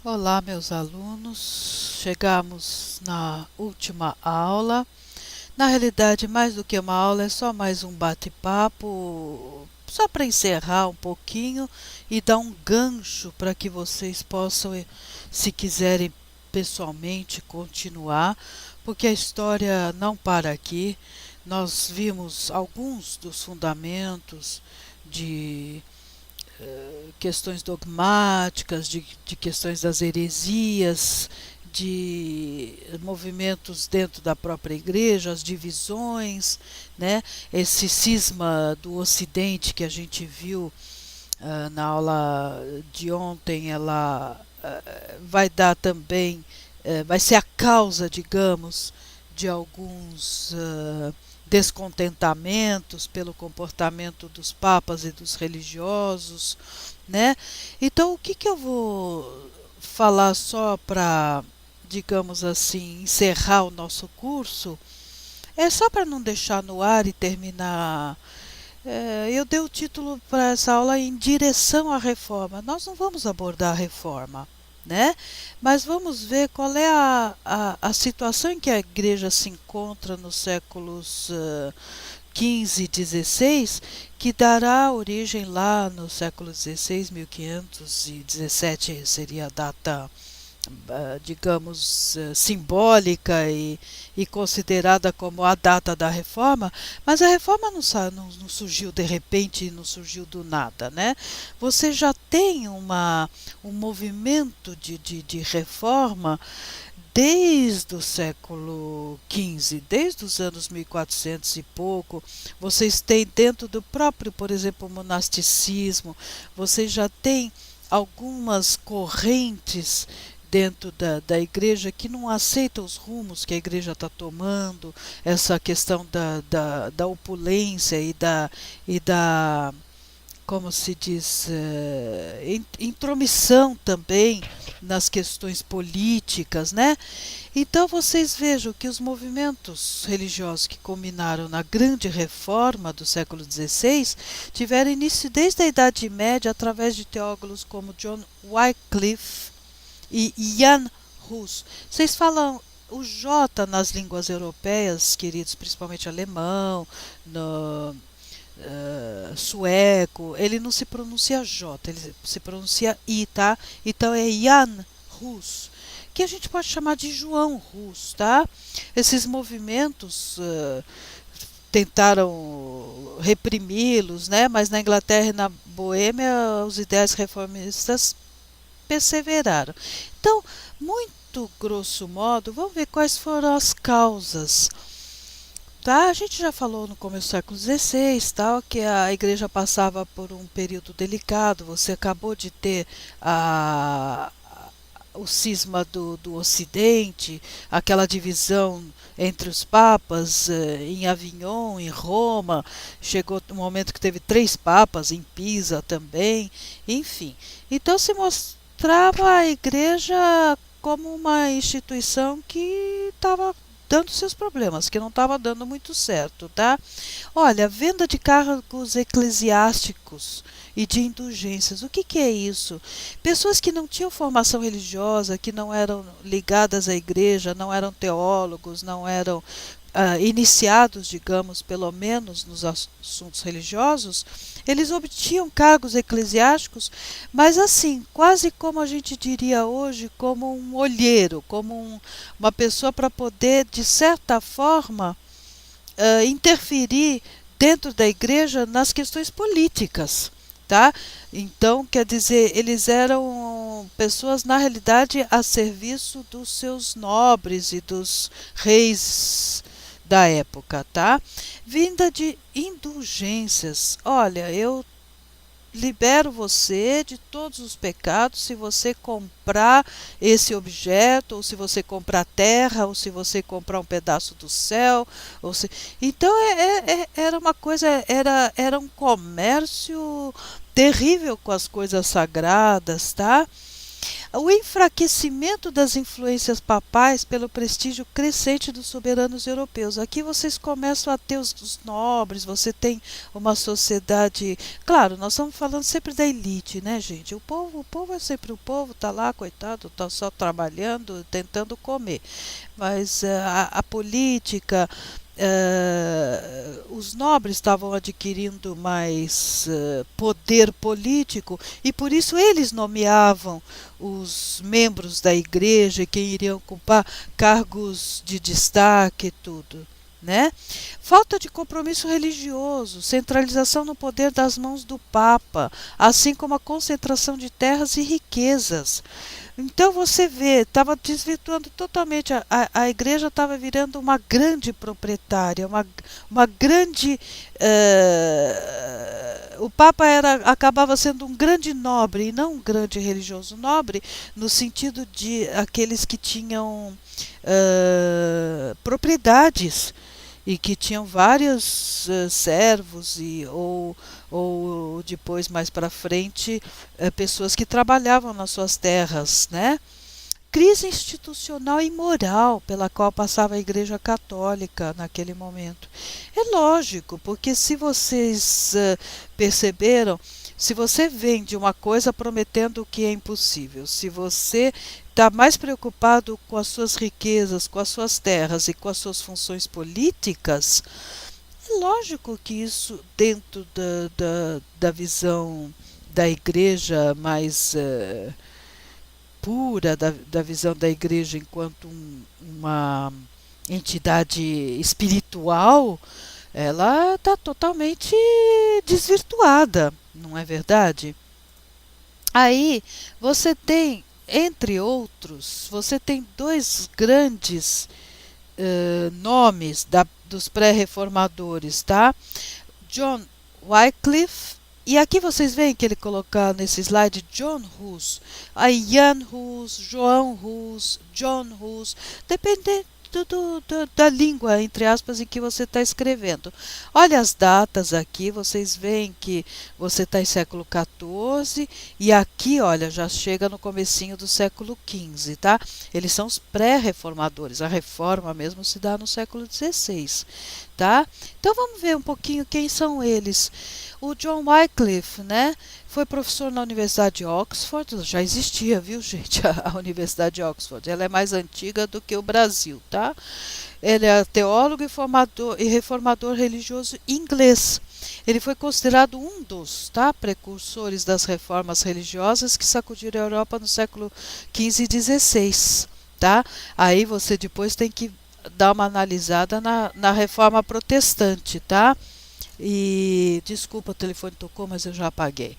Olá, meus alunos. Chegamos na última aula. Na realidade, mais do que uma aula, é só mais um bate-papo, só para encerrar um pouquinho e dar um gancho para que vocês possam, se quiserem pessoalmente, continuar, porque a história não para aqui. Nós vimos alguns dos fundamentos de questões dogmáticas, de questões das heresias, de movimentos dentro da própria igreja, as divisões, né? Esse cisma do Ocidente que a gente viu na aula de ontem, ela vai dar também, vai ser a causa, digamos, de alguns descontentamentos pelo comportamento dos papas e dos religiosos, né? Então, o que, que eu vou falar só para, digamos assim, encerrar o nosso curso? É só para não deixar no ar e terminar. Eu dei o título para essa aula em direção à reforma. Nós não vamos abordar a reforma, né? Mas vamos ver qual é a situação em que a igreja se encontra nos séculos 15 e 16, que dará origem lá no século 16, 1517 seria a data, digamos, simbólica e considerada como a data da reforma, mas a reforma não surgiu de repente, não surgiu do nada, né? Você já tem um movimento de reforma desde o século XV, desde os anos 1400 e pouco. Vocês têm dentro do próprio, por exemplo, monasticismo, vocês já têm algumas correntes dentro da igreja que não aceitam os rumos que a igreja está tomando, essa questão da opulência e da como se diz, intromissão também nas questões políticas, né? Então vocês vejam que os movimentos religiosos que culminaram na grande reforma do século XVI tiveram início desde a Idade Média através de teólogos como John Wycliffe e Jan Hus. Vocês falam o J nas línguas europeias, queridos, principalmente alemão, no, sueco, ele não se pronuncia J, ele se pronuncia I, tá? Então é Jan Hus, que a gente pode chamar de João Hus, tá? Esses movimentos tentaram reprimi-los, né? Mas na Inglaterra e na Boêmia os ideais reformistas perseveraram. Então, muito grosso modo, vamos ver quais foram as causas. Tá, a gente já falou no começo do século XVI, tal, que a igreja passava por um período delicado. Você acabou de ter o cisma do Ocidente, aquela divisão entre os papas em Avignon, em Roma. Chegou um momento que teve 3 papas em Pisa também, enfim. Então se mostrava a igreja como uma instituição que estava dando seus problemas, que não estava dando muito certo, tá? Olha, venda de cargos eclesiásticos e de indulgências. O que, que é isso? Pessoas que não tinham formação religiosa, que não eram ligadas à igreja, não eram teólogos, não eram iniciados, digamos, pelo menos nos assuntos religiosos, eles obtinham cargos eclesiásticos, mas assim, quase como a gente diria hoje, como um olheiro, como uma pessoa para poder, de certa forma, interferir dentro da igreja nas questões políticas, tá? Então, quer dizer, eles eram pessoas, na realidade, a serviço dos seus nobres e dos reis da época, tá? Vinda de indulgências. Olha, eu libero você de todos os pecados se você comprar esse objeto, ou se você comprar terra, ou se você comprar um pedaço do céu. Então era uma coisa, era um comércio terrível com as coisas sagradas, tá? O enfraquecimento das influências papais pelo prestígio crescente dos soberanos europeus. Aqui vocês começam a ter os nobres, você tem uma sociedade. Claro, nós estamos falando sempre da elite, né, gente? O povo é sempre o povo, está lá, coitado, está só trabalhando, tentando comer. Mas a política. Os nobres estavam adquirindo mais poder político e por isso eles nomeavam os membros da igreja, quem iriam ocupar cargos de destaque e tudo. Né? Falta de compromisso religioso, centralização no poder das mãos do Papa, assim como a concentração de terras e riquezas. Então você vê, estava desvirtuando totalmente, a igreja estava virando uma grande proprietária, uma grande. O Papa acabava sendo um grande nobre e não um grande religioso nobre, no sentido de aqueles que tinham propriedades e que tinham vários servos ou depois mais para frente pessoas que trabalhavam nas suas terras, né? Crise institucional e moral pela qual passava a Igreja Católica naquele momento. É lógico, porque se vocês perceberam, se você vende uma coisa prometendo o que é impossível, se você está mais preocupado com as suas riquezas, com as suas terras e com as suas funções políticas, é lógico que isso, dentro da visão da igreja mais pura, da visão da igreja enquanto uma entidade espiritual, ela está totalmente desvirtuada, não é verdade? Aí você tem, entre outros, você tem dois grandes nomes dos pré-reformadores, tá? John Wycliffe, e aqui vocês veem que ele colocar nesse slide John Hus, a Jan Hus, João Hus, John Hus, dependendo da língua, entre aspas, em que você está escrevendo. Olha as datas aqui, vocês veem que você está em século XIV e aqui, olha, já chega no comecinho do século XV, tá? Eles são os pré-reformadores, a reforma mesmo se dá no século XVI, tá? Então vamos ver um pouquinho quem são eles. O John Wycliffe, né, foi professor na Universidade de Oxford, já existia, viu, gente, a Universidade de Oxford, ela é mais antiga do que o Brasil, tá? Ele é teólogo e reformador religioso inglês. Ele foi considerado um dos, tá, precursores das reformas religiosas que sacudiram a Europa no século XV e XVI, tá? Aí você depois tem que dar uma analisada na reforma protestante, tá? E desculpa, o telefone tocou, mas eu já apaguei.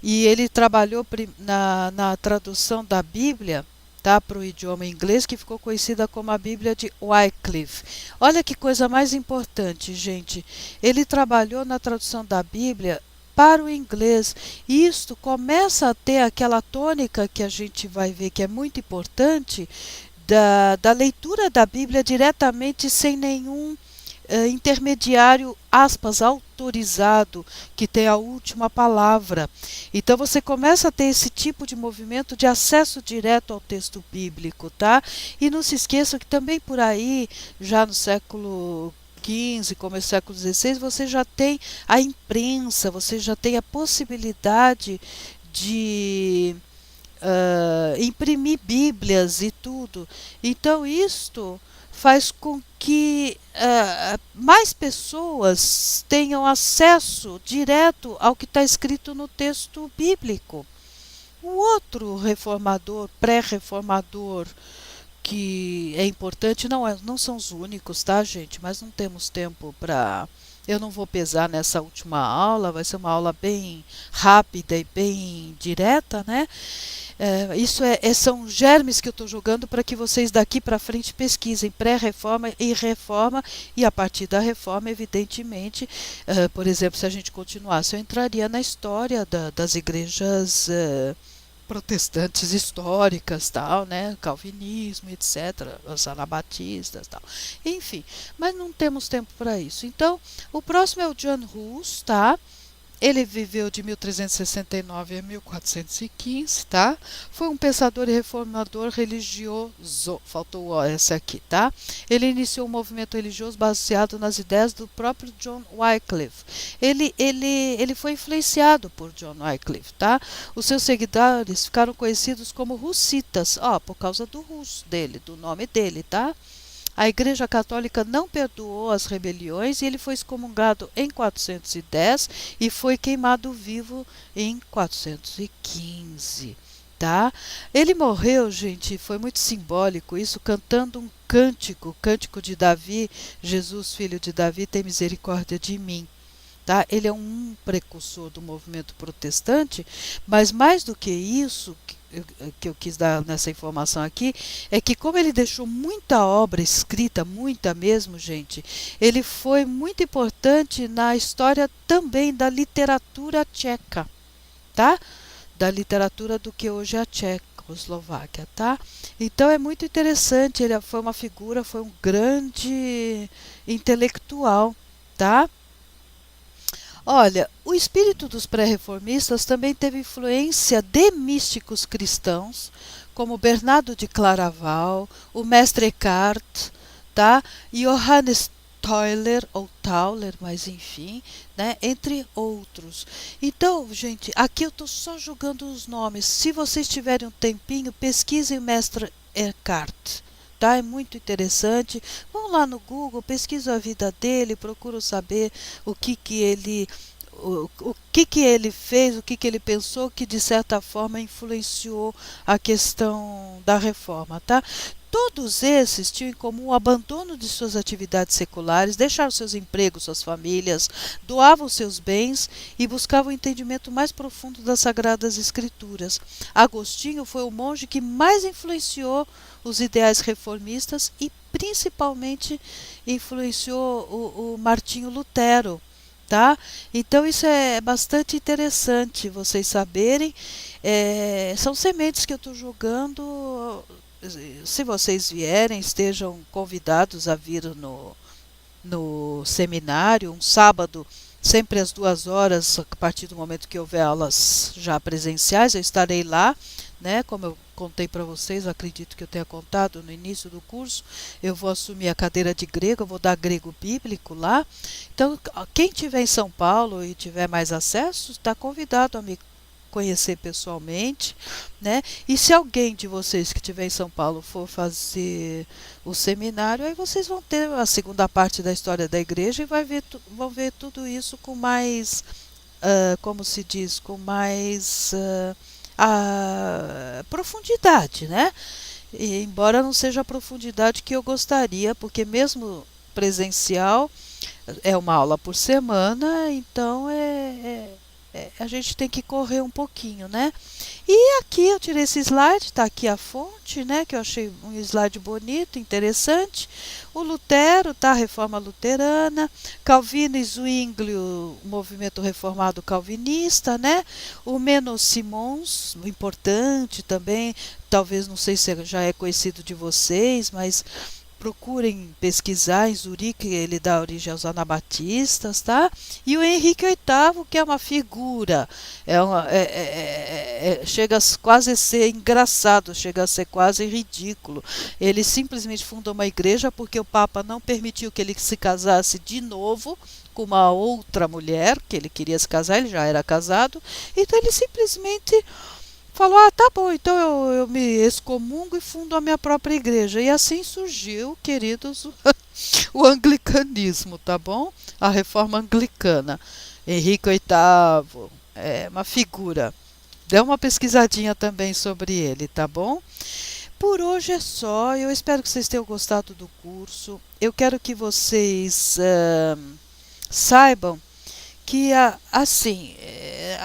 E ele trabalhou na tradução da Bíblia, tá, para o idioma inglês, que ficou conhecida como a Bíblia de Wycliffe. Olha que coisa mais importante, gente. Ele trabalhou na tradução da Bíblia para o inglês. E isto começa a ter aquela tônica que a gente vai ver que é muito importante, da leitura da Bíblia diretamente sem nenhum intermediário, aspas, autorizado, que tem a última palavra. Então você começa a ter esse tipo de movimento de acesso direto ao texto bíblico, tá? E não se esqueça que também por aí, já no século XV, começo do século XVI, você já tem a imprensa, você já tem a possibilidade de imprimir bíblias e tudo. Então isto faz com que mais pessoas tenham acesso direto ao que está escrito no texto bíblico. O outro reformador, pré-reformador, que é importante, não são os únicos, tá, gente? Mas não temos tempo para. Eu não vou pesar nessa última aula, vai ser uma aula bem rápida e bem direta, né? Isso são germes que eu estou jogando para que vocês daqui para frente pesquisem pré-reforma e reforma, e a partir da reforma, evidentemente, por exemplo, se a gente continuasse, eu entraria na história das igrejas protestantes históricas, tal, né, calvinismo, etc, os anabatistas, tal, enfim, mas não temos tempo para isso. Então o próximo é o John Hus, tá? Ele viveu de 1369 a 1415, tá? Foi um pensador e reformador religioso. Faltou o esse aqui, tá? Ele iniciou um movimento religioso baseado nas ideias do próprio John Wycliffe. Ele foi influenciado por John Wycliffe, tá? Os seus seguidores ficaram conhecidos como russitas, ó, por causa do russo dele, do nome dele, tá? A Igreja Católica não perdoou as rebeliões e ele foi excomungado em 410 e foi queimado vivo em 415. Tá? Ele morreu, gente, foi muito simbólico isso, cantando um cântico, cântico de Davi: Jesus, filho de Davi, tem misericórdia de mim. Tá? Ele é um precursor do movimento protestante, mas mais do que isso, que eu quis dar nessa informação aqui, é que como ele deixou muita obra escrita, muita mesmo, gente, ele foi muito importante na história também da literatura tcheca, tá? Da literatura do que hoje é a Tchecoslováquia, tá? Então é muito interessante, ele foi uma figura, foi um grande intelectual, tá? Olha, o espírito dos pré-reformistas também teve influência de místicos cristãos, como Bernardo de Claraval, o mestre Eckhart, tá? Johannes Tauler, ou Tauler, mas enfim, né? Entre outros. Então, gente, aqui eu estou só jogando os nomes. Se vocês tiverem um tempinho, pesquisem o mestre Eckhart. Tá? É muito interessante. Vão lá no Google, pesquisem a vida dele, procuram saber o que ele fez, o que ele pensou, que de certa forma influenciou a questão da reforma, tá? Todos esses tinham em comum o abandono de suas atividades seculares, deixaram seus empregos, suas famílias, doavam seus bens e buscavam o entendimento mais profundo das Sagradas Escrituras. Agostinho foi o monge que mais influenciou os ideais reformistas e principalmente influenciou o Martinho Lutero. Tá? Então isso é bastante interessante vocês saberem. São sementes que eu estou jogando. Se vocês vierem, estejam convidados a vir no seminário, um sábado, sempre às 2 horas, a partir do momento que houver aulas já presenciais, eu estarei lá, né? Como eu contei para vocês, acredito que eu tenha contado no início do curso, eu vou assumir a cadeira de grego, eu vou dar grego bíblico lá. Então, quem estiver em São Paulo e tiver mais acesso, está convidado a me conhecer pessoalmente, né? E se alguém de vocês que estiver em São Paulo for fazer o seminário, aí vocês vão ter a segunda parte da história da igreja e vão ver tudo isso com mais, como se diz, com mais profundidade, né? E, embora não seja a profundidade que eu gostaria, porque mesmo presencial é uma aula por semana, então a gente tem que correr um pouquinho, né? E aqui eu tirei esse slide, está aqui a fonte, né? Que eu achei um slide bonito, interessante. O Lutero, tá? A Reforma Luterana. Calvino e Zwingli, o movimento reformado calvinista, né? O Menno Simons, importante também. Talvez, não sei se já é conhecido de vocês, mas procurem pesquisar. Em Zurique ele dá origem aos anabatistas, tá? E o Henrique VIII, que é uma figura, chega a quase a ser engraçado, chega a ser quase ridículo. Ele simplesmente fundou uma igreja porque o Papa não permitiu que ele se casasse de novo com uma outra mulher, que ele queria se casar, ele já era casado, então ele simplesmente falou: ah, tá bom, então eu me excomungo e fundo a minha própria igreja. E assim surgiu, queridos, o anglicanismo, tá bom? A reforma anglicana. Henrique VIII, é uma figura. Dê uma pesquisadinha também sobre ele, tá bom? Por hoje é só. Eu espero que vocês tenham gostado do curso. Eu quero que vocês saibam que assim,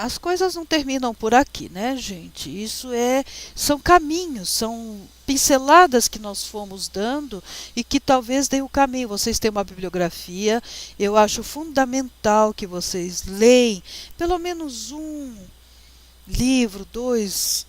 as coisas não terminam por aqui, né, gente? São caminhos, são pinceladas que nós fomos dando e que talvez dê o caminho. Vocês têm uma bibliografia, eu acho fundamental que vocês leem pelo menos um livro, dois,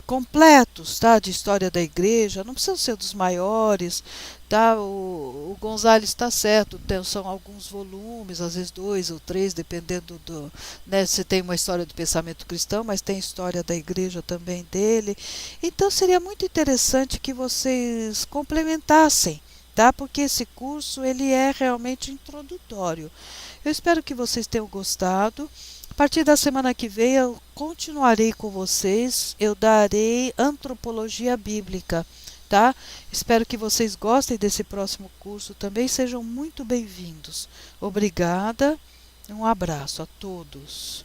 completos, tá? De história da igreja, não precisam ser dos maiores, tá? O Gonzales está certo, são alguns volumes, às vezes 2 ou 3, dependendo do, né, se tem uma história do pensamento cristão, mas tem história da igreja também dele. Então seria muito interessante que vocês complementassem, tá? Porque esse curso ele é realmente introdutório. Eu espero que vocês tenham gostado. A partir da semana que vem eu continuarei com vocês, eu darei antropologia bíblica, tá? Espero que vocês gostem desse próximo curso também, sejam muito bem-vindos. Obrigada, um abraço a todos.